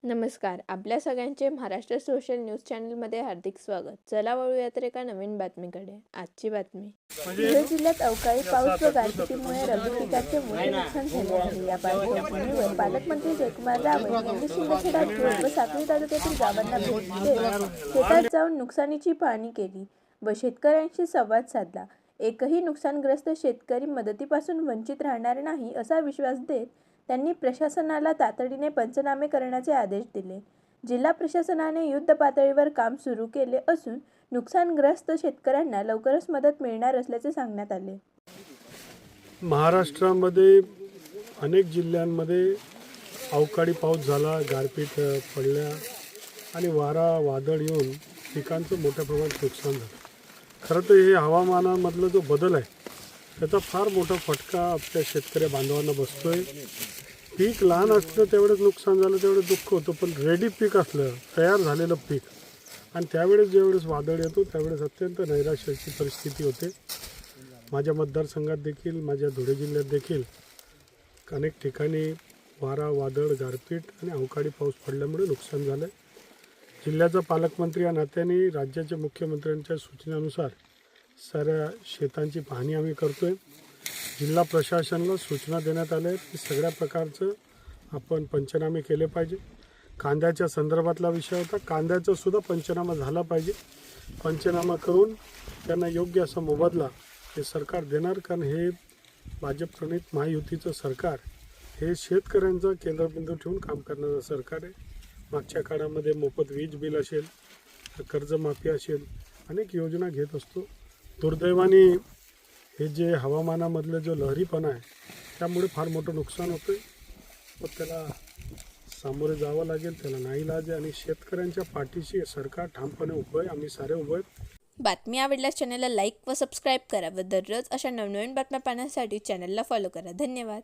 नमस्कार. आपल्या सगळ्यांचे महाराष्ट्र सोशल न्यूज चॅनलमध्ये हार्दिक स्वागत. चला वळूयात एका नवीन बातमीकडे. आजची बातमी. धुळे जिल्ह्यात अवकाळी पाऊस व गारपिटीमुळे रब्बी पिकाचे मोठे नुकसान झाले आहे. या पार्श्वभूमीवर पालकमंत्री जयकुमार रावल यांनी शिंदखेडा धुळे व साक्री तालुक्यातील गावांना भेट देत शेतात जाऊन नुकसानीची पाहणी केली व शेतकऱ्यांशी संवाद साधला. एकही नुकसानग्रस्त शेतकरी मदतीपासून वंचित राहणार नाही असा विश्वास देत त्यांनी प्रशासनाला तातडीने पंचनामे करण्याचे आदेश दिले. जिल्हा प्रशासनाने युद्ध पातळीवर काम सुरू केले असून नुकसानग्रस्त शेतकऱ्यांना लवकरच मदत मिळणार असल्याचे सांगण्यात आले. महाराष्ट्रामध्ये अनेक जिल्ह्यांमध्ये अवकाळी पाऊस झाला, गारपीट पडल्या आणि वारा वादळ येऊन पिकांचं मोठ्या प्रमाणात नुकसान झालं. खरं तर हे हवामानामधला जो बदल आहे त्याचा फार मोठा फटका आपल्या शेतकरी बांधवांना बसतोय. पीक लहान असलं तेवढंच नुकसान झालं तेवढं दुःख होतं, पण रेडी पीक असलं, तयार झालेलं पीक आणि त्यावेळेस ज्यावेळेस वादळ येतो त्यावेळेस अत्यंत नैराश्याची परिस्थिती होते. माझ्या मतदारसंघात देखील, माझ्या धुळे जिल्ह्यात देखील अनेक ठिकाणी वारा वादळ गारपीट आणि अवकाळी पाऊस पडल्यामुळे नुकसान झालं. जिल्ह्याचा पालकमंत्री या नात्याने राज्याच्या मुख्यमंत्र्यांच्या सूचनेनुसार साऱ्या शेतांची पाहणी आम्ही करतो आहे. जिल्हा प्रशासनाला सूचना देण्यात आल्या आहेत की सगळ्या प्रकारचं आपण पंचनामे केले पाहिजे. कांद्याच्या संदर्भातला विषय होता, कांद्याचा सुद्धा पंचनामा झाला पाहिजे. पंचनामा करून त्यांना योग्य असा मोबदला हे सरकार देणार, कारण हे भाजप प्रणित महायुतीचं सरकार हे शेतकऱ्यांचा केंद्रबिंदू ठेवून काम करणारं सरकार आहे. मागच्या काळामध्ये मोफत वीज बिल असेल, कर्जमाफी असेल, अनेक योजना घेत असतो. दुर्दैवाने हे जे हवामानामधलं जो लहरीपणा आहे त्यामुळे फार मोठं नुकसान होतं आहे. मग त्याला सामोरे जावं लागेल, त्याला नाईलाज आहे आणि शेतकऱ्यांच्या पाठीशी सरकार ठामपणे उभं आहे. आम्ही सारे उभं आहेत. बातमी आवडल्यास चॅनलला लाईक व सबस्क्राईब करा व दररोज अशा नवनवीन बातम्या पाहण्यासाठी चॅनलला फॉलो करा. धन्यवाद.